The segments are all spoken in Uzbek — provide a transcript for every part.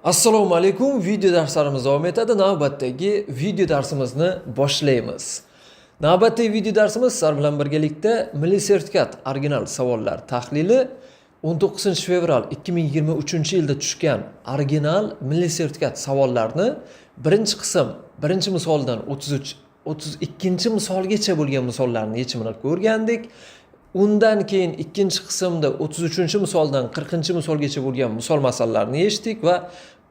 Assalomu alaykum. Video darslarimiz davom etadi. Navbatdagi video darsimizni boshlaymiz. Navbatdagi video darsimiz sizlar bilan birgalikda milliy sertifikat original savollar tahlili 19-fevral 2023-yilda tushgan original milliy sertifikat savollarni birinchi qism, birinchi misoldan 32-misolgacha bo'lgan misollarni yechimini ko'rgandik. Undan keyin ikkinchi qismda 33-misoldan 40-misolgacha bo'lgan misol masalalarni yechdik va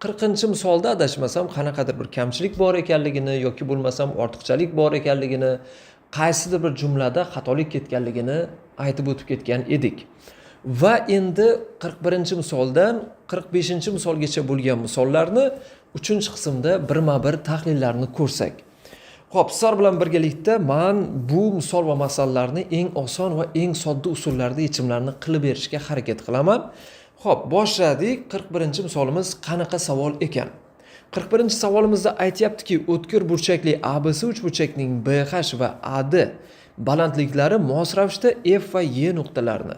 40-misolda adashmasam qanaqadir bir kamchilik bor ekanligini yoki bo'lmasam ortiqchalik bor ekanligini, qaysidir bir jumlada xatolik ketganligini aytib o'tib ketgan edik. Va endi 41-misoldan 45-misolgacha bo'lgan misollarni 3-qismda birma-bir tahlillarni ko'rsak. Xo'p, sizlar bilan birgalikda men bu misol va masalalarni eng oson va eng sodda usullarda yechimlarni qilib berishga harakat qilaman. Xo'p, boshladik. 41-misolimiz qanaqa savol ekan? 41-savolimizda aytayaptiki, o'tkir burchakli ABC uchburchakning BH va AD balandliklari mos ravishda F va Y nuqtalarini,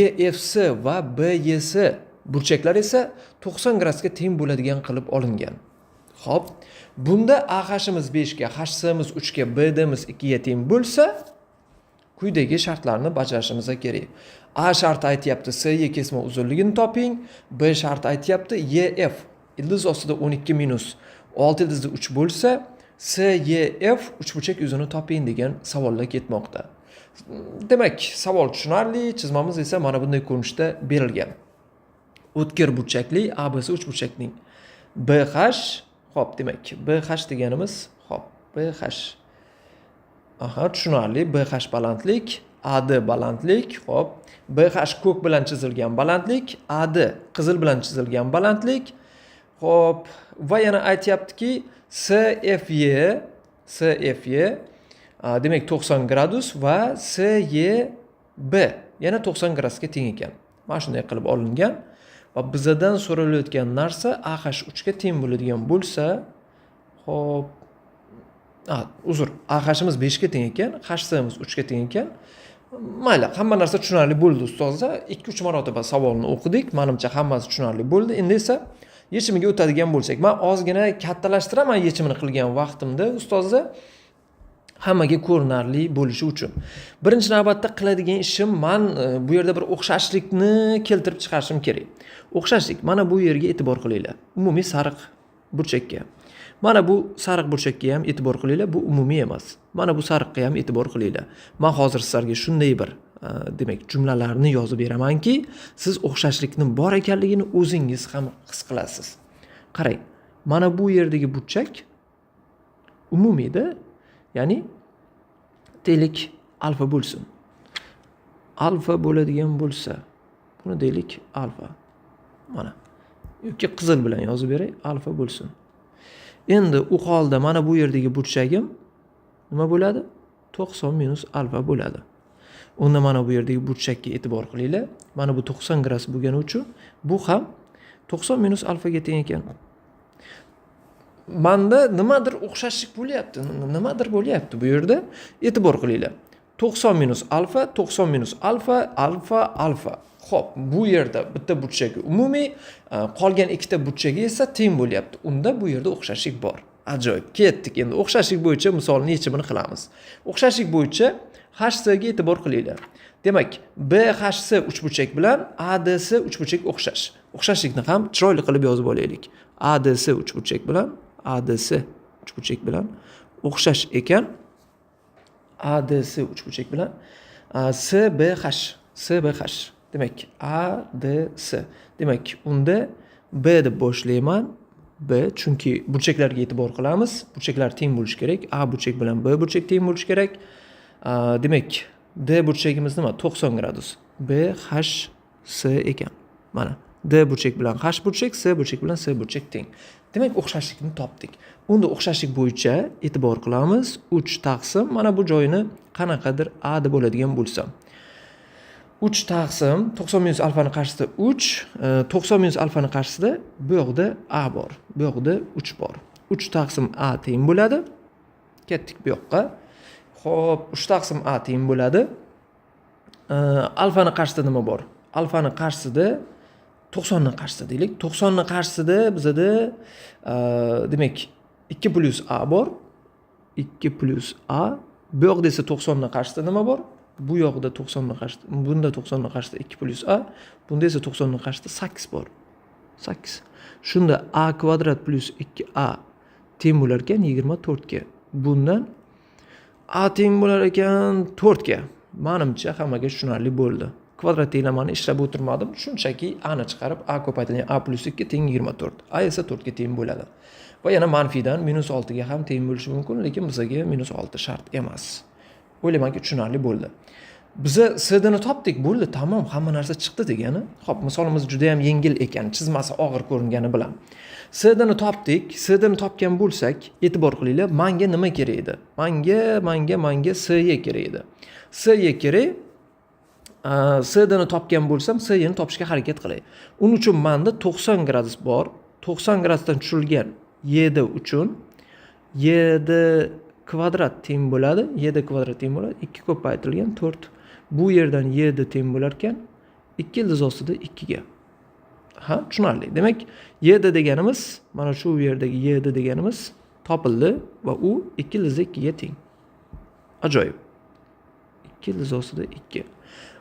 EFC va BYS burchaklari esa 90 gradusga teng bo'ladigan qilib olingan. Xo'p, bunda AH'imiz 5 ga, HC'miz 3 ga, BD'miz 2 ga teng bo'lsa, quyidagi shartlarni bajarishimiz kerak. A sharti aytayapti SY kesma uzunligini toping, B sharti aytayapti EF ildiz ostida 12 minus 6 ildizda 3 bo'lsa, SYF uchburchak yuzini toping degan savollar ketmoqda. Demak, savol tushunarli, chizmamiz esa mana bunday ko'rinishda berilgan. O'tkir burchakli ABC uchburchakning BH, xo'p, demak, BH deganimiz, xo'p, BH. Tushunarli, BH balandlik, AD balandlik, xo'p, BH ko'k bilan chizilgan balandlik, AD qizil bilan chizilgan balandlik, xo'p, va yana aytayaptiki, CFY, demak 90 gradus va CYB yana 90 gradusga teng ekan. Mana shunday qilib olingan. Va bizdan so'ralayotgan narsa AH 3 ga teng bo'ladigan bo'lsa, xo'p, AH'imiz 5 ga teng ekan, HC'miz 3 ga teng ekan. Mayli, hamma narsa tushunarli bo'ldi ustozlar. 2-3 marotaba savolni o'qidik. Menimcha hammasi tushunarli bo'ldi. Endi esa yechimiga o'tadigan bo'lsak, men ozgina kattalashtiraman yechimini qilgan vaqtimda ustozlar hammaga ko'rinarli bo'lishi uchun. Birinchi navbatda qiladigan ishim, men bu yerda bir o'xshashlikni keltirib chiqarishim kerak. O'xshashlik, mana bu yerga e'tibor qilinglar. Umumiy sariq burchakka. Mana bu sariq burchakka ham e'tibor qilinglar, bu umumiy emas. Mana bu sariqqa ham e'tibor qilinglar. Men hozir sizlarga shunday bir, demak, jumlalarni yozib beramanki, siz o'xshashlikni bor ekanligini o'zingiz ham his qilasiz. Qarang, mana bu yerdagi burchak umumiyda, ya'ni deylik alfa bo'lsin. Alfa bo'ladigan bo'lsa, buni deylik alfa. Mana yoki qizil bilan yozib beray, alfa bo'lsin. Endi u holda mana bu yerdagi burchagim nima bo'ladi? 90 minus alfa bo'ladi. Unda mana bu yerdagi burchakka e'tibor qilinglar. Mana bu 90 gradus bo'lgani uchun bu ham 90 minus alfaga teng ekan. Manda nimadir o'xshashlik bo'lyapti. Nimadir bo'lyapti bu yerda. E'tibor qilinglar. 90 minus alfa, 90 minus alfa, alfa, alfa. Xo'p, bu yerda bitta burchagi umumiy, qolgan ikkita burchagi esa teng bo'lyapti. Unda bu yerda o'xshashlik bor. Ajoyib. Ketdik. Endi o'xshashlik bo'yicha misolni yechimini qilamiz. O'xshashlik bo'yicha HC ga e'tibor qilinglar. Demak, BHC uchburchak bilan ADC uchburchak o'xshash. O'xshashlikni ham chiroyli qilib yozib olaylik. ADC uchburchak bilan ADC uchburchak bilan o'xshash ekan. ADC uchburchak bilan CBH. Demak, ADC. Demak, unda B deb boshlayman. B, chunki burchaklarga e'tibor qilamiz. Burchaklar teng bo'lishi kerak. A burchak bilan B burchak teng bo'lishi kerak. Demak, D burchagimiz nima? 90 gradus. B, H, C ekan. Mana D burchak bilan H burchak, C burchak bilan C burchak teng. Demak, o'xshashlikni topdik. Unda o'xshashlik bo'yicha e'tibor qilamiz. 3 taqsim, mana bu joyini qanaqadir A deb bo'ladigan bo'lsa. 3 taqsim 90 minus alfani qarshisida 3, 90 minus alfani qarshisida bu yoqda A bor. Bu yoqda 3 bor. 3 taqsim A teng bo'ladi. Ketdik bu yoqqa. Xo'p, 3 taqsim A teng bo'ladi. Alfani qarshisida nima bor? Alfani qarshisida 90 ning qarshisida deylik. 90 ning qarshisida bizada demak 2 plus a bor. 2 plus a. Bu yoqda esa 90 ning qarshisida nima bor? Bu yoqda 90 ning qarshisida, bunda 90 ning qarshisida 2 plus a, bunda esa 90 ning qarshisida 8 bor. 8. Shunda a kvadrat plus 2a teng bo'lar ekan 24 ga. Bundan a teng bo'lar ekan 4 ga. Menimcha hammaga tushunarli bo'ldi. Kvadrat tenglamani ishlab o'tirmadim. Shunchaki a ni chiqarib a ko'paytirilgan a plus 2 teng 24. A esa 4 ga teng bo'ladi. Va yana manfiydan -6 ga ham teng bo'lishi mumkin, lekin bizga -6 shart emas. O'ylaymanki tushunarli bo'ldi. Biza s-ni topdik, bo'ldi, tamom, hamma narsa chiqdi degani. Xo'p, misolimiz juda ham yengil ekan, chizmasi og'ir ko'ringani bilan. S-ni topdik, s-ni topgan bo'lsak, e'tibor qilinglar, menga nima kerak edi? Menga s-ga kerak edi. S-ga kerak. S-ni topgan bo'lsam, s-ni topishga harakat qilay. Uning uchun menda 90 gradus bor. 90 gradusdan tushirilgan y uchun y kvadrat teng bo'ladi. Y kvadrat teng bo'ladi 2 ko'paytirilgan 4. Bu yerdan y teng bo'lar ekan 2 ildiz ostida 2 ga. Ha, tushunarli. Demak, y deganimiz mana shu yerdagi y deganimiz topildi va u 2 ildizda 2 ga teng. Ajoyib. 2 ildiz ostida 2.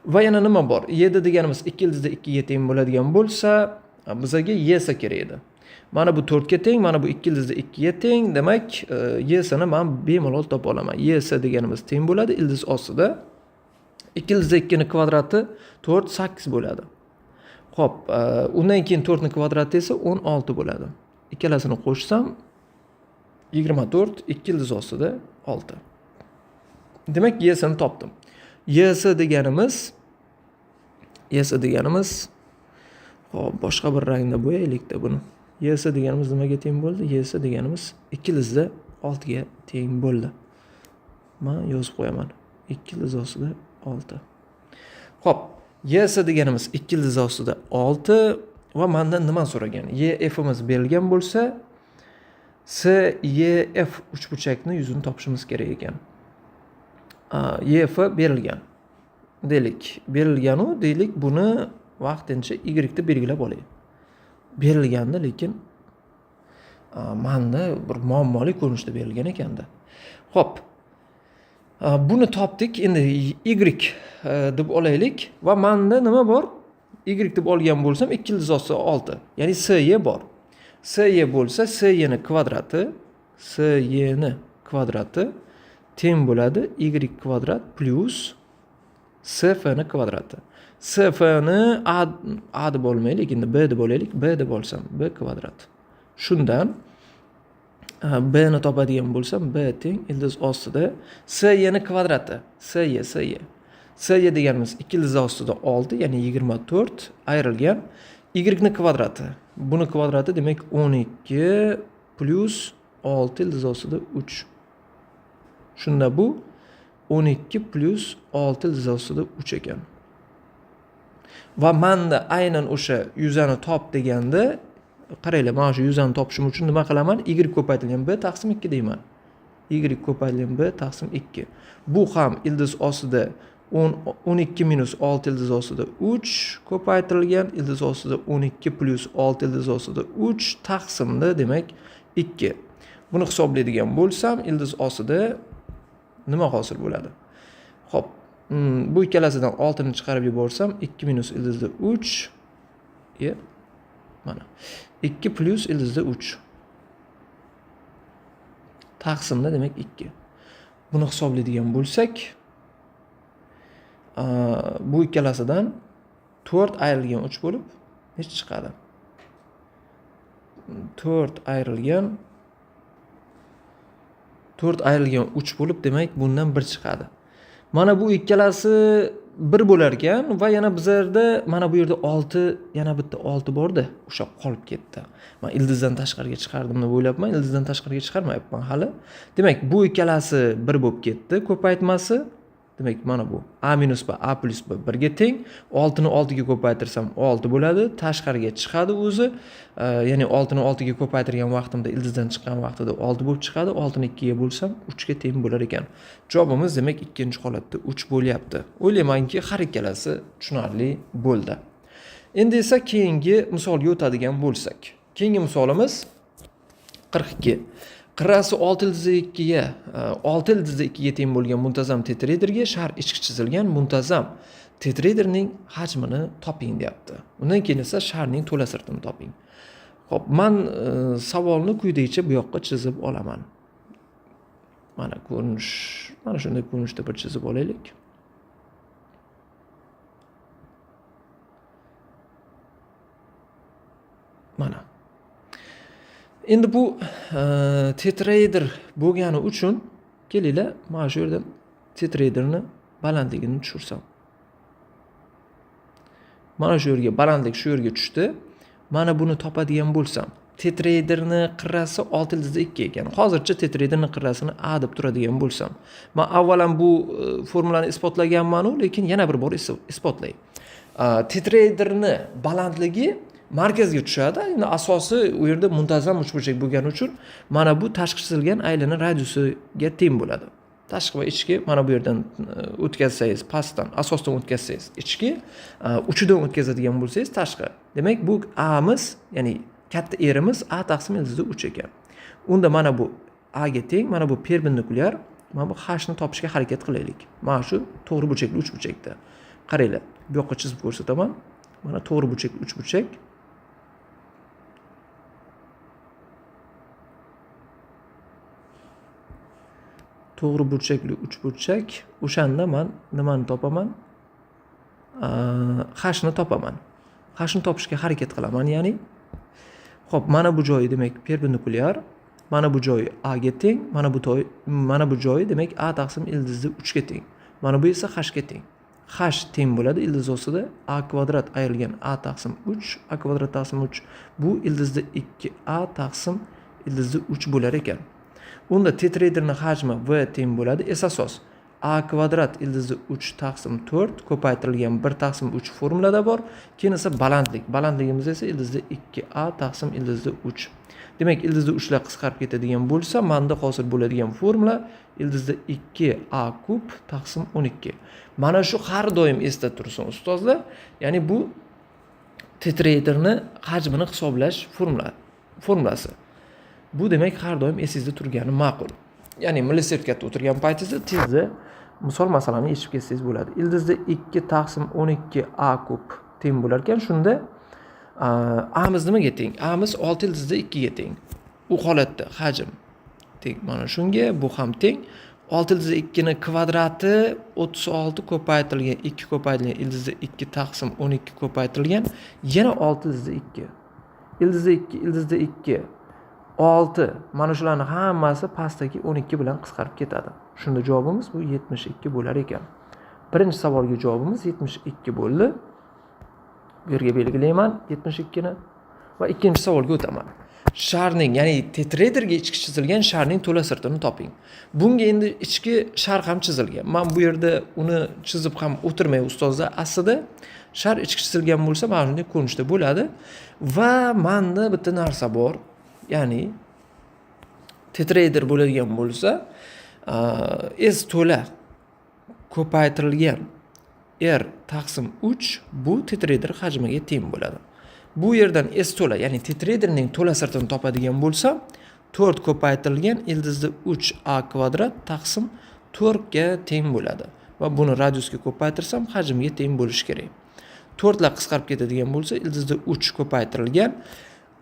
Va yana nima bor? Y deganimiz 2 ildizda 2 ga teng bo'ladigan bo'lsa, bizga y esa kerak edi. Mana bu 4 ga teng, mana bu 2 ildizda 2 ga teng. Demak, y sini men bemalol topa olaman. Y esa deganimiz teng bo'ladi ildiz ostida 2 ildizda 2 ni kvadrati 4 8 bo'ladi. Xo'p, undan keyin 4 ni kvadrati esa 16 bo'ladi. Ikkalasini qo'shsam 24, 2 ildiz ostida 6. Demak, y sini topdim. Y deganimiz xo'p, boshqa bir rangda bo'yaylik-da buni. Y deganimiz nimaga teng bo'ldi? Y deganimiz 2 ildizda 6 ga teng bo'ldi. Men yozib qo'yaman. 2 ildiz ostida 6. Xo'p, y deganimiz 2 ildiz ostida 6 va mendan nima so'ragan? Y f'imiz berilgan bo'lsa, s y f uchburchakni yuzini topishimiz kerak ekan. Y f berilgan. Berilgan-u, deylik, buni vaqtincha y ni belgilab olaylik. Berilganda, lekin menda bir muammoli ko'rinishda berilgan ekanda. Xo'p. Buni topdik. Endi y deb olaylik va menda nima bor? Y deb olgan bo'lsam 2 ildiz ostida 6. Ya'ni sy bor. Sy bo'lsa, sy ni kvadrati teng bo'ladi y kvadrat plus sf ni kvadrati. Sf ni a deb olmaylik, endi b deb olaylik. B deb olsam b kvadrat. Shundan b ni topadigan bo'lsam b teng ildiz ostida sy ni kvadrati. Sy deganimiz 2 ildiz ostida 6, ya'ni 24 ayrilgan y ni kvadrati. Buni kvadrati demak 12 plus 6 ildiz ostida 3. Shunda bu 12 plus 6 ildiz ostida 3 ekan. Va menda aynan o'sha yuzani top deganda, qaranglar, mana shu yuzani topishim uchun nima qilaman? Y ko'paytirilgan b taqsim 2 deyman. Y ko'paytirilgan b taqsim 2. Bu ham ildiz ostida 12 minus 6 ildiz ostida 3 ko'paytirilgan ildiz ostida 12 plus 6 ildiz ostida 3 taqsimda demak 2. Buni hisoblaydigan bo'lsam, ildiz ostida nima hosil bo'ladi? Xo'p, bu ikkalasidan 6 ni chiqarib yuborsam 2 minus ildizda 3 mana 2 plus ildizda 3 taqsimda demak 2. Buni hisoblaydigan bo'lsak, bu ikkalasidan 4 ayrilgan 3 bo'lib nech chiqadi? 4 ayrilgan 3 bo'lib, demak bundan 1 chiqadi. Mana bu ikkalasi 1 bo'lar ekan va yana bizlarda mana bu yerda 6, yana bitta 6 bordi, o'sha qolib ketdi. Men ildizdan tashqariga chiqardim deb o'ylabman, ildizdan tashqariga chiqarmayapman hali. Demak, bu ikkalasi 1 bo'lib ketdi, ko'paytmasi. Demak, mana bu a minus b, a plus b 1 ga teng. 6 ni 6 ga ko'paytirsam 6 bo'ladi, tashqariga chiqadi o'zi. Ya'ni 6 ni 6 ga ko'paytirgan vaqtimda ildizdan chiqqan vaqtida 6 bo'lib chiqadi. 6 ni 2 ga bo'lsam 3 ga teng bo'lar ekan. Javobimiz demak ikkinchi holatda 3 bo'lyapti. O'ylaymanki, har ikkalasi tushunarli bo'ldi. Endi esa keyingi misolga o'tadigan bo'lsak. Keyingi misolimiz 42. Qirrasi 6 ga 6 teng bo'lgan muntazam tetrederga shar ichki chizilgan muntazam tetrederning hajmini toping deyapti. Undan keyin esa sharning to'la sirtini toping. Xo'p, men savolni quyidagicha bu yoqqa chizib olaman. Mana ko'rinish, mana shunday ko'rinishda bir chizib olaylik. Mana. Endi bu tetraeder bo'lgani uchun kelinglar, mana shu yerdan tetraederni balandligini tushirsam. Mana shu yerga balandlik shu yerga tushdi. Mana buni topadigan bo'lsam, tetraederni qirrasi 6/2 ekan. Hozircha tetraederni qirrasini a deb turadigan bo'lsam, men avvalan bu formulani isbotlaganman-ku, lekin yana bir bor isbotlay. Tetraederni balandligi markazga tushadi. Endi asosi u yerda muntazam uchburchak bo'lgani uchun mana bu tashqi chizilgan aylana radiusiga teng bo'ladi. Tashqi va ichki mana bu yerdan o'tkazsangiz, pastdan, asosdan o'tkazsangiz ichki, uchidan o'tkazadigan bo'lsangiz tashqi. Demak, bu a'miz, ya'ni katta erimiz a taqsim ildizda 3 ekan. Unda mana bu a ga teng, mana bu perpendikulyar, mana bu h ni topishga harakat qilaylik. Mana shu to'g'ri burchakli uchburchakda. Qaranglar, bu yoqqa chizib ko'rsataman. Mana to'g'ri burchakli uchburchak. To'g'ri burchakli uchburchak. O'shanda men nimani topaman? H ni topaman. H ni topishga harakat qilaman, ya'ni. Xo'p, mana bu joyi demak perpendikulyar, mana bu joyi a ga teng, mana bu joyi demak a taqsim ildizda 3 ga teng. Mana bu esa h ga teng. H teng bo'ladi ildiz ostida a kvadrat ayrilgan a taqsim 3, a kvadrat taqsim 3. Bu ildizda 2 a taqsim ildizda 3 bo'lar ekan. Unda tetraederning hajmi v teng bo'ladi. Asos a kvadrat ildizda 3 taqsim 4 ko'paytirilgan 1 taqsim 3 formulada bor. Keyin esa balandlik. Balandligimiz esa ildizda 2a taqsim ildizda 3. Demak, ildizda 3 lar qisqarib ketadigan bo'lsa, menda hosil bo'ladigan formula ildizda 2a kub taqsim 12. Mana shu har doim esda tursin ustozlar. Ya'ni bu tetraederning hajmini hisoblash formulasi. Bu demak har doim esingizda turgani ma'qul. Ya'ni milliy sertifikatda o'tirgan paytingizda tezda misol masalani yechib ketsangiz bo'ladi. Ildizda 2 taqsim 12a kub teng bo'lar ekan. Shunda a'miz nimaga teng? A'miz 6 ildizda 2 ga teng. U holatda hajm teng mana shunga, bu ham teng. 6 ildizda 2 ni kvadrati 36 ko'paytirilgan 2 ko'paytirilgan ildizda 2 taqsim 12 ko'paytirilgan yana 6 ildizda 2. Ildizda 2, ildizda 2 6. Mana shularning hammasi pastdagi 12 bilan qisqarib ketadi. Shunda javobimiz bu 72 bo'lar ekan. Birinchi savolga javobimiz 72 bo'ldi. Bu yerga belgilayman 72 ni va ikkinchi savolga o'taman. Sharning, ya'ni tetraederga ichki chizilgan sharning to'la sirtini toping. Bunga endi ichki shar ham chizilgan. Men bu yerda uni chizib ham o'tirmay ustozlar, aslida shar ichki chizilgan bo'lsa, mana shunday ko'rinishda bo'ladi va menda bitta narsa bor. Ya'ni tetraeder bo'ladigan bo'lsa, S to'la ko'paytirilgan R taqsim 3 bu tetraeder hajmiga teng bo'ladi. Bu yerdan S to'la, ya'ni tetraederning to'la sirtini topadigan bo'lsam, 4 ko'paytirilgan ildizda 3a kvadrat taqsim 4 ga teng bo'ladi. Va buni radiusga ko'paytirsam hajmga teng bo'lishi kerak. 4 lar qisqarib ketadigan bo'lsa, ildizda 3 ko'paytirilgan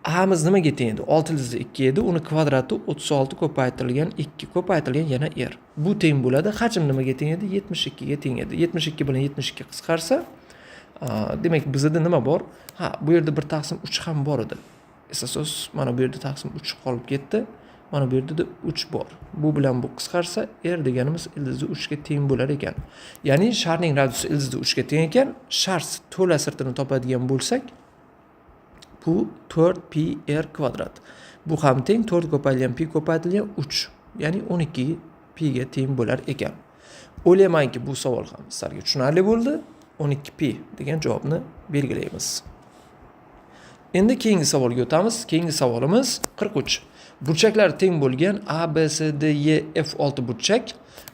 a'miz nimaga teng edi? 6 ildizda 2 edi. Uni kvadrati 36 ko'paytirilgan 2 ko'paytirilgan yana r. Bu teng bo'ladi. Hajm nimaga teng edi? 72 ga teng edi. 72 bilan 72 qisqarsa, demak bizda nima bor? Ha, bu yerda 1 taqsim 3 ham bor edi. Asos mana bu yerda taqsim 3 qolib ketdi. Mana bu yerda 3 bor. Bu bilan bu qisqarsa, r deganimiz ildizda 3 ga teng bo'lar ekan. Ya'ni sharning radiusi ildizda 3 ga teng ekan. Shar to'la sirtini topadigan bo'lsak, bu 4pi r kvadrat. Bu ham teng 4 ko'paytirilgan pi ko'paytirilgan 3. Ya'ni 12 pi ga teng bo'lar ekan. O'ylaymanki bu savol ham sizlarga tushunarli bo'ldi. 12 pi degan javobni belgilaymiz. Endi keyingi savolga o'tamiz. Keyingi savolimiz 43. Burchaklari teng bo'lgan A, B, C, D, E, F6 burchak.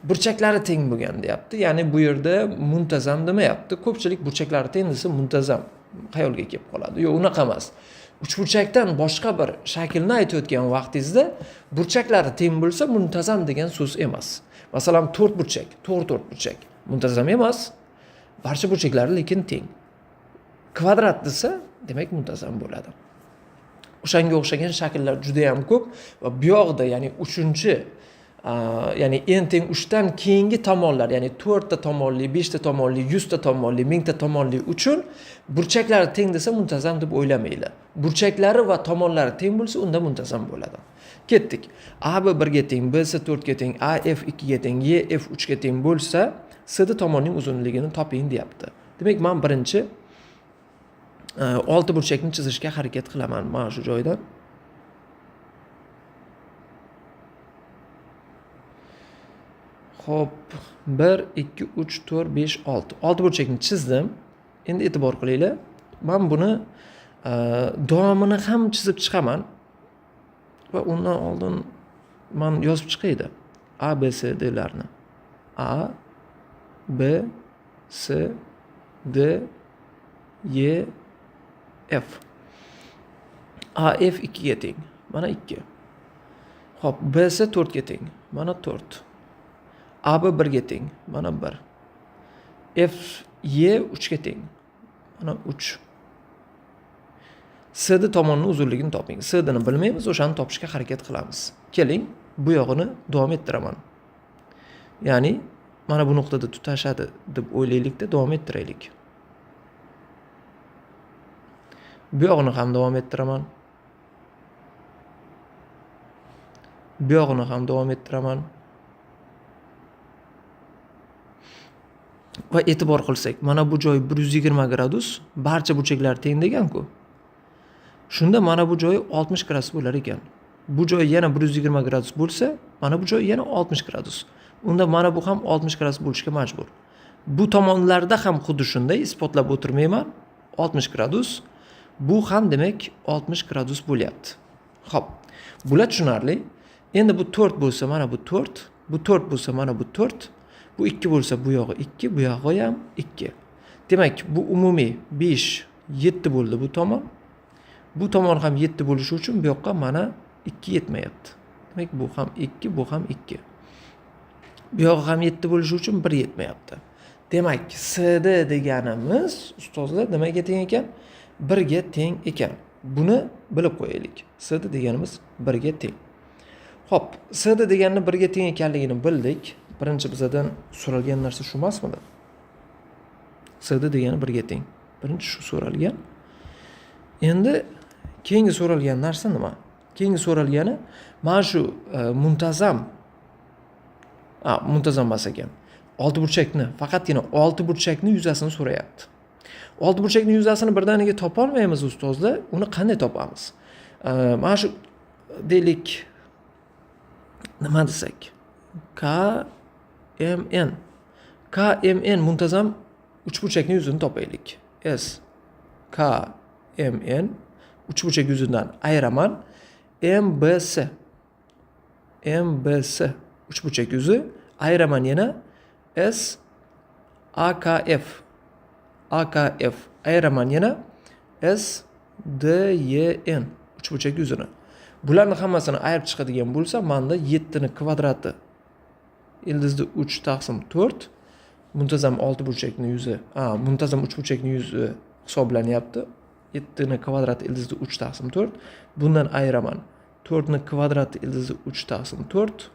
Burchaklari teng bo'lgan deyapti. Ya'ni bu yerda muntazam demayapti. Ko'pchilik burchaklari teng desa muntazam xayolga kelib qoladi. Yo'q, unaqa emas. Uchburchakdan boshqa bir shaklni aytayotgan vaqtingizda burchaklari teng bo'lsa muntazam degan so'z emas. Masalan, 4 burchak, to'g'ri 4 burchak muntazam emas. Barcha burchaklari lekin teng. Kvadrat desa, demak muntazam bo'ladi. O'shanga o'xshagan shakllar juda ham ko'p va bu yoqda, ya'ni 3-chi, ya'ni n teng 3 dan keyingi tomonlar, ya'ni 4 ta tomonli, 5 ta tomonli, 100 ta tomonli, 1000 ta tomonli uchun burchaklari teng desa muntazam deb o'ylamaylar. Burchaklari va tomonlari teng bo'lsa, unda muntazam bo'ladi. Ketdik. AB 1 ga teng, BC 4 ga teng, AF 2 ga teng, EF 3 ga teng bo'lsa, CD tomonning uzunligini toping deyapti. Demak, men birinchi 6 burchakni chizishga harakat qilaman mana shu joydan. Xo'p, 1 2 3 4 5 6. 6 burchakni chizdim. Endi e'tibor qilinglar. Men buni davomini ham chizib chiqaman va undan oldin men yozib chiqaydi. A B C D'larni. A B C D E F. A F 2 ga teng. Mana 2. Xo'p, B C 4 ga teng. Mana 4. A B 1 ga teng. Mana 1. F Y 3 ga teng. Mana 3. C D tomonining uzunligini toping. C D ni bilmaymiz, o'shani topishga harakat qilamiz. Keling, bu yog'ini davom ettiraman. Ya'ni mana bu nuqtada tutashadi deb o'ylaylikda davom ettiraylik. Bu yog'ini ham davom ettiraman. Bu yog'ini ham davom ettiraman. Va e'tibor qilsak, mana bu joy 120 gradus, barcha burchaklar teng degan-ku. Shunda mana bu joy 60 gradus bo'lar ekan. Bu joy yana 120 gradus bo'lsa, mana bu joy yana 60 gradus. Unda mana bu ham 60 gradus bo'lishga majbur. Bu tomonlarda ham xuddi shunday isbotlab o'tirmayman. 60 gradus. Bu ham demak 60 gradus bo'lyapti. Xo'p, bular tushunarli. Endi bu 4 bo'lsa, mana bu 4, bu 4 bo'lsa, mana bu 4, bu 2 bo'lsa, bu yog'i 2, bu yog'i ham 2. Demak, bu umumiy 5, 7 bo'ldi bu tomon. Bu tomon ham 7 bo'lishi uchun bu yoqqa mana 2 yetmayapti. Demak, bu ham 2, bu ham 2. Bu yog'i ham 7 bo'lishi uchun 1 yetmayapti. Demak, CD deganimiz ustozlar nimaga teng ekan? 1 ga teng ekan. Buni bilib qo'yaylik. CD deganimiz 1 ga teng. Xo'p, CD deganini 1 ga teng ekanligini bildik. Birinchi bizdan so'ralgan narsa shu emasmidi? CD degani 1 ga teng. Birinchi shu so'ralgan. Endi keyingi so'ralgan narsa nima? Keyingi so'ralgani mana shu muntazam emas ekan. 6 burchakni, faqatgina 6 burchakni yuzasini so'rayapti. 6 burchakni yuzasini birdaniga topa olmaymiz ustozlar. Uni qanday topamiz? Mana shu deylik, nima desak? KMN. KMN muntazam 3 burchakning yuzini topaylik. S KMN 3 burchak yuzidan ayiraman. MBS 3 burchak yuzi ayiraman yana. S AKF ayiraman yana. S DYN 3 burchak yuzini. Bularni hammasini ayirib chiqadigan bo'lsa, menda 7 ni kvadrati ildizda 3 taqsim 4 muntazam 6 burchakning yuzi, muntazam 3 burchakning yuzi hisoblanyapti. 7 ni kvadrati ildizda 3 taqsim 4. Bundan ayiraman. 4 ni kvadrati ildizda 3 taqsim 4.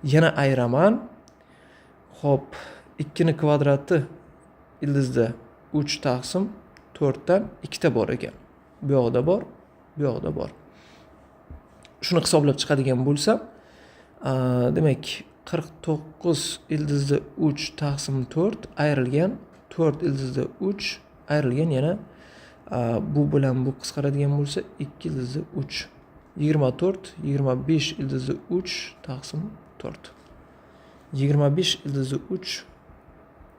Yana ayiraman. Xo'p, 2 ni kvadrati ildizda 3 taqsim 4 dan 2 ta bor ekan. Bu yoqda bor, bu yoqda bor. Shuni hisoblab chiqadigan bo'lsam, demak 49 ildizda 3 taqsim 4 ayrilgan 4 ildizda 3 ayrilgan yana bu bilan bu qisqaradigan bo'lsa 2 ildizda 3 24 25 ildizda 3 taqsim 4 25 ildizda 3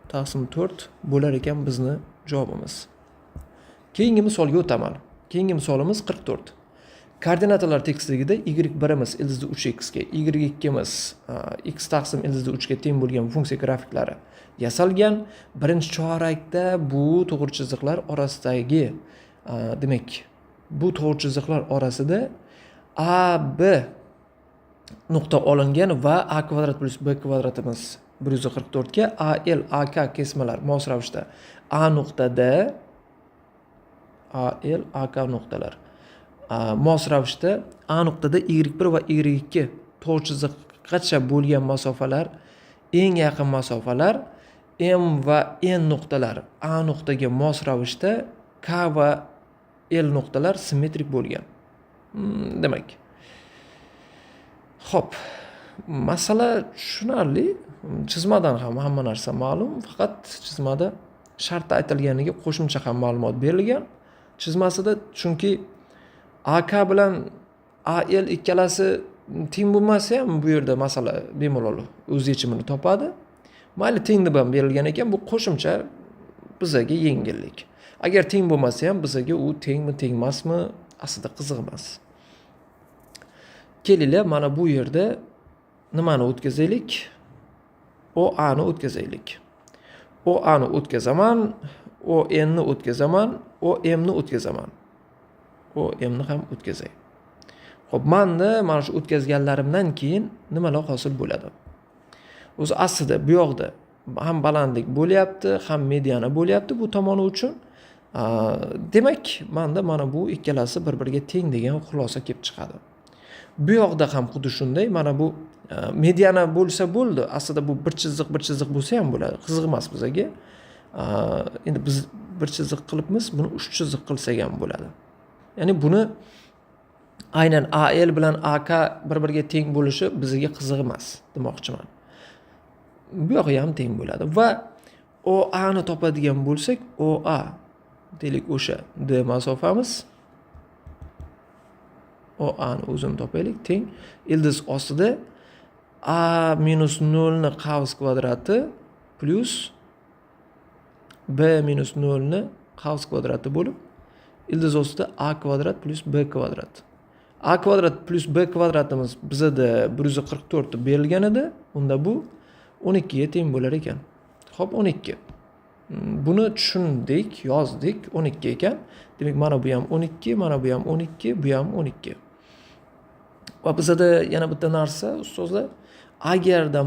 taqsim 4 bo'lar ekan bizni javobimiz. Keyingi misolga o'taman. Keyingi misolimiz 44. Koordinatalar tekstligida y1imiz ildizda 3x ga, y2imiz x taqsim ildizda 3 ga teng bo'lgan funksiya grafiklari yasalgan. Birinchi chorakda bu to'g'ri chiziqlar orasidagi demak, bu to'g'ri chiziqlar orasida AB nuqta olingan va a kvadrat plus b kvadratimiz 144 ga AL AK kesmalar mos ravishda A nuqtada AL AK nuqtalar mos ravishda A nuqtada Y1 va Y2 to'g'ri chiziqgacha bo'lgan masofalar, eng yaqin masofalar M va N nuqtalar A nuqtaga mos ravishda K va L nuqtalar simmetrik bo'lgan. Demak, xo'p, masala tushunarli. Chizmadan ham hamma narsa ma'lum, faqat chizmada shartda aytilganiga qo'shimcha ham ma'lumot berilgan. Chizmasida chunki AK bilan AL ikkalasi teng bo'lmasa ham bu yerda masala bemalol o'z yechimini topadi. Mayli teng deb ham berilgan ekan, bu qo'shimcha bizga yengillik. Agar teng bo'lmasa ham bizga u tengmi, teng emasmi aslida qiziq emas. Kelinglar, mana bu yerda nimani o'tkazaylik? OA ni o'tkazaylik. OA ni o'tkazaman, ON ni o'tkazaman, OM ni o'tkazaman. OM ni ham o'tkazay. Xo'p, menda mana shu o'tkazganlarimdan keyin nimalar hosil bo'ladi? O'zi aslida bu yoqda ham balandlik bo'lyapti, ham mediana bo'lyapti bu tomoni uchun. Demak, menda mana bu ikkalasi bir-biriga teng degan xulosa kelib chiqadi. Bu yoqda ham xuddi shunday. Mana bu mediana bo'lsa bo'ldi. Aslida bu bir chiziq bo'lsa ham bo'ladi. Qiziq emas bizga. Endi biz bir chiziq qilibmiz, buni 3 chiziq qilsak ham bo'ladi. Ya'ni buni aynan AL bilan AK bir-biriga teng bo'lishi bizga qiziq emas demoqchiman. Bu yoqqa ham teng bo'ladi va OA ni topadigan bo'lsak, OA deylik o'sha D masofamiz. OA ni o'zini topaylik, teng ildiz ostida A minus 0 ni qavs kvadrati plus B minus 0 ni qavs kvadrati bo'lib, ildiz ostida A kvadrat plus B kvadrat. A kvadrat plus B kvadratimiz bizda 144 deb berilgan edi. Unda bu 12 ga teng bo'lar ekan. Xo'p, 12. Buni tushundik, yozdik, 12 ekan. Demak, mana bu ham 12, mana bu ham 12, bu ham 12. Va bizda yana bitta narsa, ustozlar, agarda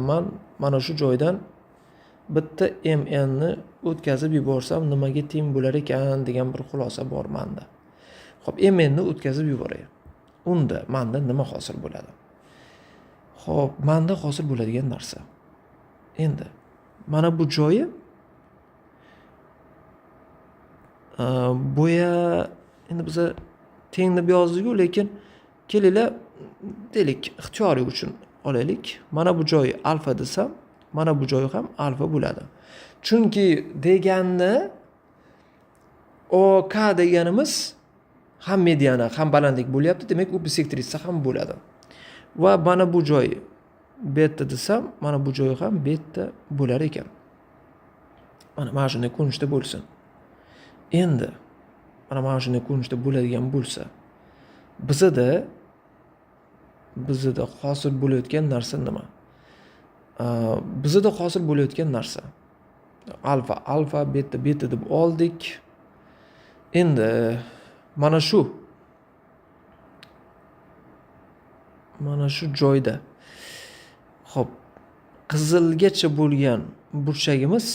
man mana shu joydan bitta MN ni o'tkazib yuborsam nimaga teng bo'lar ekan degan bir xulosa bor menda. Xo'p, MN ni o'tkazib yuboray. Unda menda nima hosil bo'ladi? Xo'p, menda hosil bo'ladigan narsa. Endi mana bu joyi bo'ya endi biz teng deb yozdik-ku, lekin kelinglar deylik ixtiyoriy uchun olaylik. Mana bu joyi alfa desam, mana bu joyi ham alfa bo'ladi. Chunki deganni OK deganimiz ham mediana, ham balandlik bo'lyapti, demak u bisektrisa ham bo'ladi. Va mana bu joyi beta desam, mana bu joyi ham beta bo'lar ekan. Mana shunday ko'rinishda bo'lsin. Endi mana shunday ko'rinishda bo'ladigan bo'lsa, bizda hosil bo'layotgan narsa nima? Bizda hosil bo'layotgan narsa alfa, beta deb oldik. Endi mana shu joyda xo'p, qizilgacha bo'lgan burchagimiz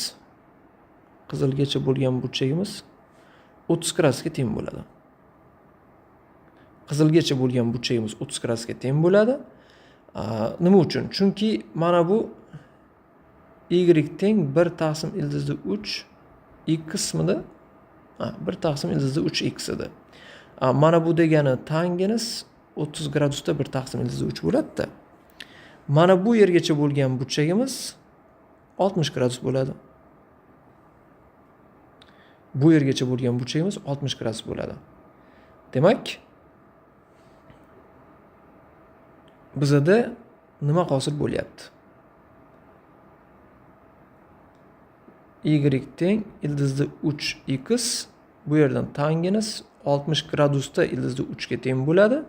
30 gradusga teng bo'ladi. Qizilgacha bo'lgan burchagimiz 30 gradusga teng bo'ladi. Nima uchun? Chunki mana bu y teng 1 taqsim ildizli 3 x midi? 1 taqsim ildizli 3x edi. Mana bu degani tangens 30 gradusda 1 taqsim ildizli 3 bo'ladi-da. Mana bu yergacha bo'lgan burchagimiz 60 gradus bo'ladi. Bu yergacha bo'lgan burchagimiz 60 gradus bo'ladi. Demak, bizda nima hosil bo'lyapti? Y teng ildizli 3x, bu yerdan tangens 60 gradusda ildizli 3 ga teng bo'ladi.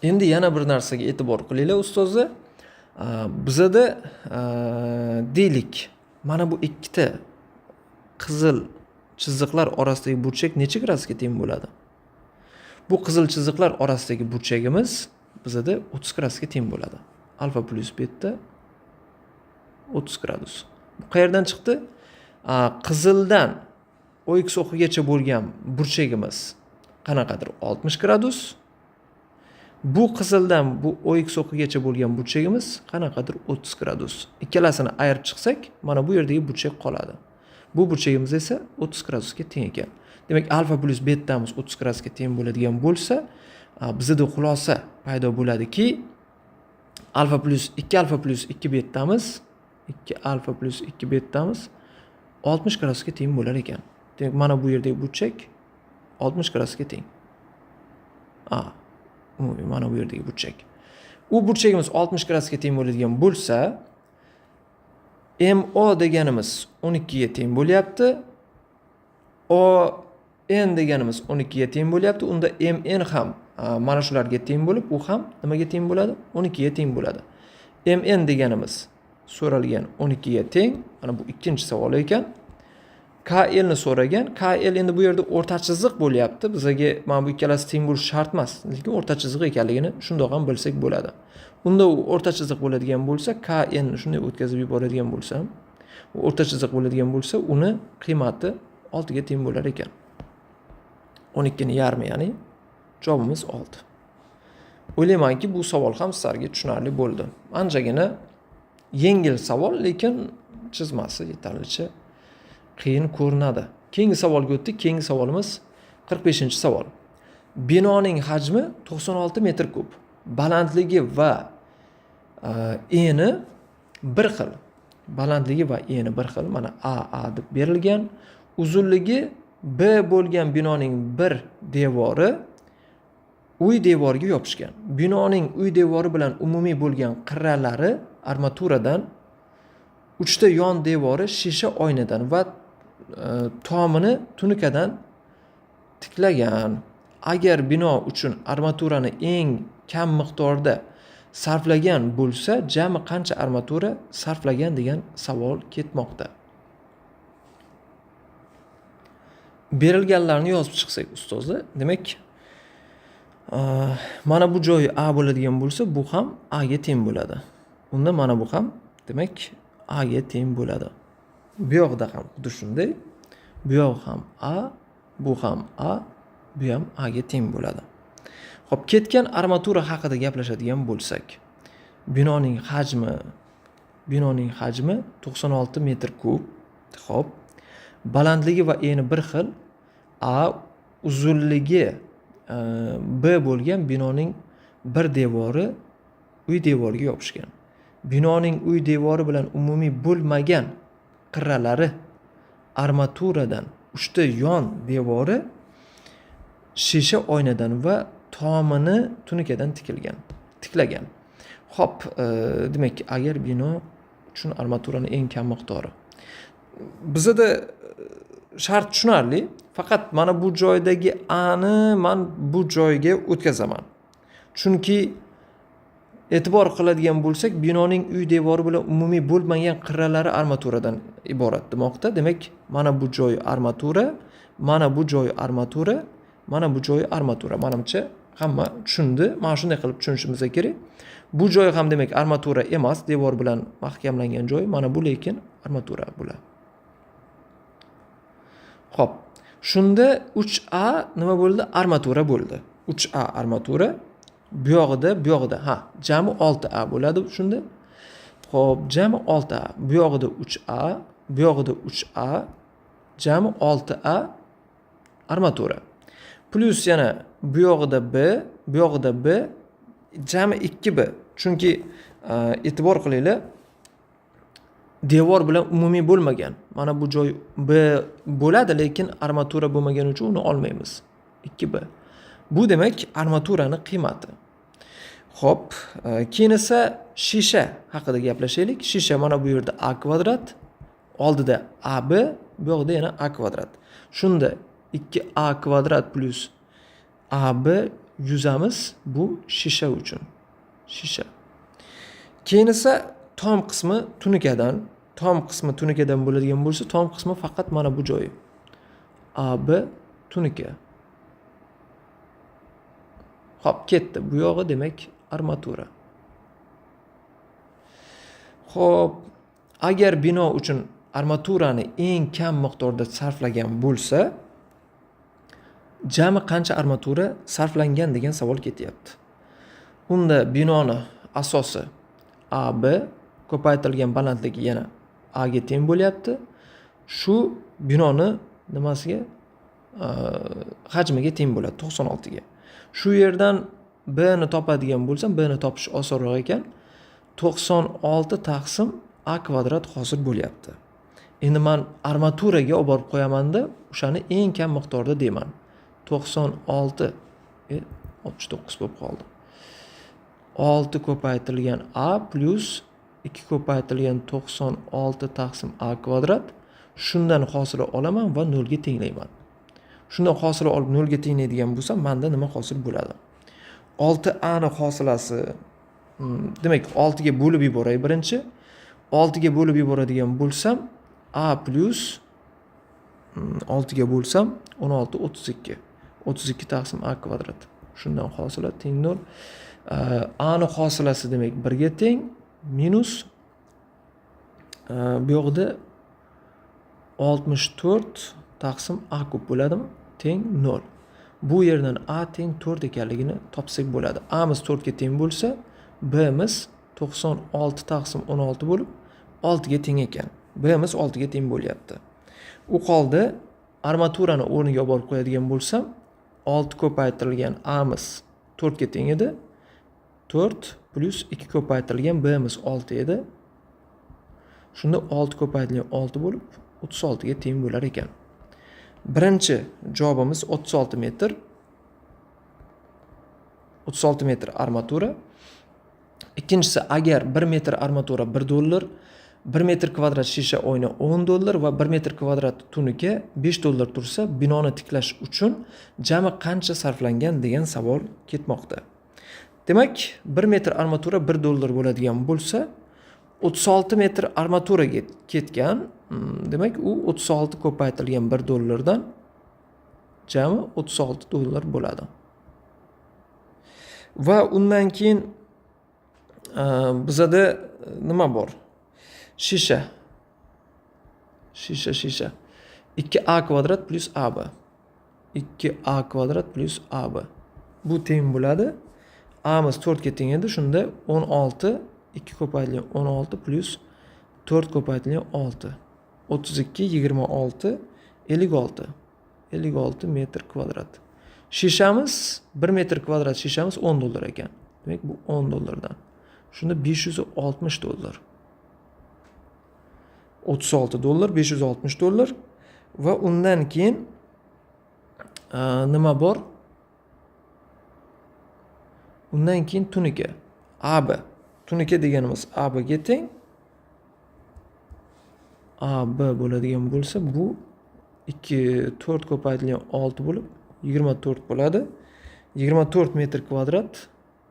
Endi yana bir narsaga e'tibor qilinglar ustozlar. Bizada deylik, mana bu ikkita qizil chiziqlar orasidagi burchak necha gradusga teng bo'ladi? Bu qizil chiziqlar orasidagi burchagimiz bizada 30 gradusga teng bo'ladi. Alfa plus beta 30 gradus. Bu qayerdan chiqdi? Qizildan OX o'qigacha bo'lgan burchagimiz qanaqadir 60 gradus. Bu qizildan bu OX o'qigacha bo'lgan burchagimiz qanaqadir 30 gradus. Ikkalasini ayirib chiqsak, mana bu yerdagi burchak qoladi. Bu burchagimiz esa 30 gradusga teng ekan. Demak, alfa plus betamiz 30 gradusga teng bo'ladigan bo'lsa, bizda xulosa paydo bo'ladiki, 2 alfa plus 2 betamiz 2 betamiz 60 gradusga teng bo'lar ekan. Demak, mana bu yerdagi burchak 60 gradusga teng. Umumiy mana bu yerdagi burchak. U burchagimiz 60 gradusga teng bo'ladigan bo'lsa, MO deganimiz 12 ga teng bo'lyapti. ON deganimiz 12 ga teng bo'lyapti. Unda MN ham mana shularga teng bo'lib, u ham nimaga teng bo'ladi? 12 ga teng bo'ladi. MN deganimiz so'ralgan 12 ga teng. Mana bu ikkinchi savol ekan. KL ni so'ragan. KL endi bu yerda o'rta chiziq bo'lyapti. Bizga mana bu ikkalasi teng bo'lishi shart emas, lekin o'rta chiziq ekanligini shundoq ham bilsak bo'ladi. Unda u o'rta chiziq bo'ladigan bo'lsa, KN ni shunday o'tkazib yuboradigan bo'lsam, u o'rta chiziq bo'ladigan bo'lsa, uni qiymati 6 ga teng bo'lar ekan. 12 ni yarmi, ya'ni javobimiz 6. O'ylaymanki, bu savol ham sizlarga tushunarli bo'ldi. Anchagina yengil savol, lekin chizmasi yetarlicha qiyin ko'rinadi. Keyingi savolga o'tdik. Keyingi savolimiz 45-savol. Binoning hajmi 96 metr kub. Balandligi va eni bir xil. Balandligi va eni bir xil. Mana A deb berilgan. Uzunligi B bo'lgan binoning bir devori uy devoriga yopishgan. Binoning uy devori bilan umumiy bo'lgan qirralari armaturadan, 3 ta yon devori shisha oynadan va tomini tunikadan tiklagan. Agar bino uchun armaturani eng kam miqdorda sarflagan bo'lsa, jami qancha armatura sarflagan degan savol ketmoqda. Berilganlarni yozib chiqsak ustozlar, demak, mana bu joyi A bo'ladigan bo'lsa, bu ham A ga teng bo'ladi. Unda mana bu ham demak A ga teng bo'ladi. Bu yoqda ham xuddi shunday. Bu yoq ham A, bu ham A, bu ham A ga teng bo'ladi. Xo'p, ketgan armatura haqida gaplashadigan bo'lsak, binoning hajmi 96 metr kub. Xo'p, balandligi va eni bir xil. A uzunligi B bo'lgan binoning bir devori uy devoriga yopishgan. Binoning uy devori bilan umumiy bo'lmagan qirralari armaturadan, 3 ta yon devori shisha oynadan va tomini tunikadan tiklagan. Xo'p, demak, agar bino uchun armaturani eng kam miqdori. Bizda shart tushunarli, faqat mana bu joydagi A ni men bu joyga o'tkazaman. Chunki e'tibor qiladigan bo'lsak, binoning uy devori bilan umumiy bo'lmagan qirralari armaturadan iborat demoqda. Demak, mana bu joy armatura, mana bu joy armatura, mana bu joy armatura. Menimcha hamma tushundi. Mana shunday qilib tushunishimiz kerak. Bu joy ham demak armatura emas, devor bilan mahkamlangan joy. Mana bu lekin armatura bo'ladi. Xo'p, shunda 3A nima bo'ldi? Armatura bo'ldi. 3A armatura. Bu yog'ida, jami 6A bo'ladi shunda. Xo'p, jami 6A. Bu yog'ida 3A, bu yog'ida 3A, jami 6A armatura. Plus yana bu yog'ida B, bu yog'ida B, jami 2B. Chunki e'tibor qilinglar, devor bilan umumiy bo'lmagan. Mana bu joy B bo'ladi, lekin armatura bo'lmagani uchun uni olmaymiz. 2B. Bu demak armaturani qiymati. Xo'p, keyin esa shisha haqida gaplashaylik. Shisha mana bu yerda A kvadrat, oldida AB, bu yoqda yana A kvadrat. Shunda 2A kvadrat plus AB yuzamiz, bu shisha uchun. Shisha. Keyin esa tom qismi tunikadan bo'ladigan bo'lsa, tom qismi faqat mana bu joyi. AB tunika. Hop, ketdi. Bu yog'i demak armatura. Xo'p, agar bino uchun armaturani eng kam miqdorda sarflagan bo'lsa, jami qancha armatura sarflangan degan savol ketyapti. Unda binoni asosi AB ko'paytirilgan balandligi yana A ga teng bo'lyapti. Shu binoni nimasiga? Hajmiga teng bo'ladi, 96 ga. Shu yerdan B ni topadigan bo'lsam, B ni topish osonroq ekan. 96 taqsim A kvadrat hosil bo'lyapti. Endi men armaturaga olib borib qo'yaman-da, o'shani eng kam miqdorda deyman. 96 69 bo'lib qoldi. 6 ko'paytirilgan A plus 2 ko'paytirilgan 96 taqsim A kvadrat. Shundan hosila olaman va 0 ga tenglayman. Shundan hosila olib 0 ga tenglaydigan bo'lsam, menda nima hosil bo'ladi? 6A ni hosilasi, demak 6 ga bo'lib yuboray birinchi. 6 ga bo'lib yuboradigan bo'lsam, A plus 6 ga bo'lsam 16 32. 32 taqsim A kvadrat. Shundan hosila teng 0. A ni hosilasi demak 1 ga teng minus bu yoqda 64 taqsim A kub bo'ladimi? Teng 0. Bu yerdan A teng 4 ekanligini topsak bo'ladi. A miz 4 ga teng bo'lsa, B miz 96 taqsim 16 bo'lib 6 ga teng ekan. B miz 6 ga teng bo'lyapti. U qoldi, armaturani o'rniga olib borib qo'yadigan bo'lsam, 6 ko'paytirilgan A miz 4 ga teng edi. 4 plus 2 ko'paytirilgan B miz 6 edi. Shunda 6 ko'paytirilgan 6 bo'lib 36 ga teng bo'lar ekan. Birinchi javobimiz 36 metr. 36 metr armatura. Ikkinchisi, agar 1 metr armatura $1, 1 metr kvadrat shisha oyna $10 va 1 metr kvadrat tunuka $5 tursa, binoni tiklash uchun jami qancha sarflangan degan savol ketmoqda. Demak, 1 metr armatura $1 bo'ladigan bo'lsa, 36 metr armatura ketgan. Demak, u 36 ko'paytirilgan $1 dan jami $36 bo'ladi. Va undan keyin bizada nima bor? Shisha. 2A kvadrat plus AB. 2A kvadrat plus AB. Bu teng bo'ladi. A miz 4 ga teng edi. Shunda 16, 2 ko'paytirilgan 16 plus 4 ko'paytirilgan 6. 32, 26, 56. 56 metr kvadrat. Shishamiz 1 metr kvadrat shishamiz $10 ekan. Demak, bu $10dan. Shunda $560. $36, $560 va undan keyin nima bor? Undan keyin tunika. AB. Tunika deganimiz AB ga teng. AB bo'ladigan bo'lsa, bu 4 ko'paytirilgan 6 bo'lib 24 bo'ladi. 24 metr kvadrat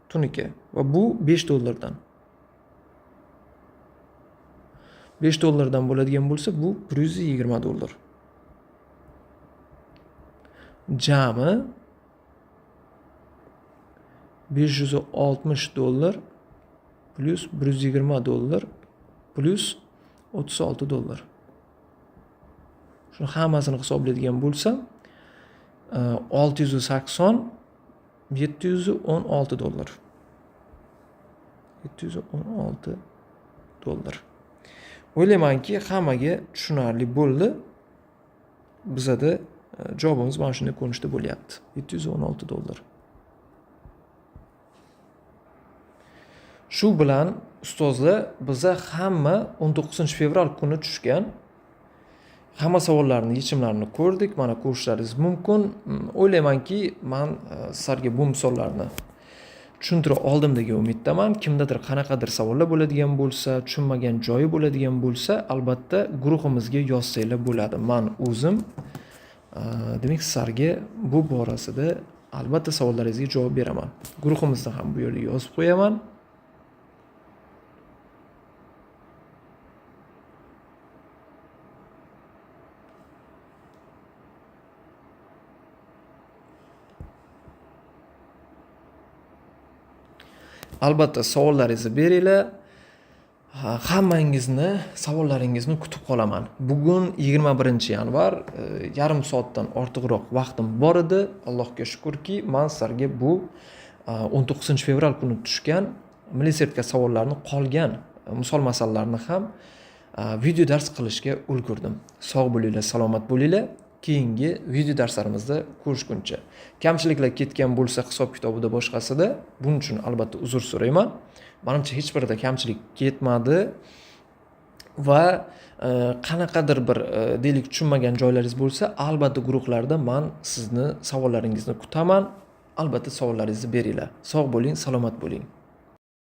tunika va bu $5dan. $5dan bo'ladigan bo'lsa, bu $120. Jami $560 plus $120 plus $36. Shuni hammasini hisoblaydigan bo'lsam, $680, $716. $716. O'ylaymanki, hammaga tushunarli bo'ldi. Bizada javobimiz mana shunday ko'rinishda bo'lyapti. $716. Shu bilan ustozlar, biza hamma 19 fevral kuni tushgan hamma savollarning yechimlarini ko'rdik. Mana ko'rishlaringiz mumkin. O'ylaymanki, men sizlarga bu misollarni tushuntira oldim degan umiddaman. Kimdadir qanaqadir savollar bo'ladigan bo'lsa, tushunmagan joyi bo'ladigan bo'lsa, albatta guruhimizga yozsanglar bo'ladi. Men o'zim demak sizlarga bu borasida albatta savollaringizga javob beraman. Guruhimizda ham bu yerga yozib qo'yaman. Albatta savollaringizni beringlar. Hammangizni savollaringizni kutib qolaman. Bugun 21-yanvar, yarim soatdan ortiqroq vaqtim bor edi. Allohga shukrki, men sizlarga bu 19-fevral kuni tushgan milliy sertifikat savollarini qolgan misol masalalarni ham video dars qilishga ulgurdim. Sog' bo'linglar, salomat bo'linglar. Keyingi video darslarimizda ko'rishguncha. Kamchiliklar ketgan bo'lsa hisob-kitobida boshqasida, buning uchun albatta uzr so'rayman. Menimcha hech birida kamchilik ketmadi va qanaqadir bir deylik tushunmagan joylaringiz bo'lsa, albatta guruhlarda men sizni savollaringizni kutaman. Albatta savollaringizni beringlar. Sog' bo'ling, salomat bo'ling.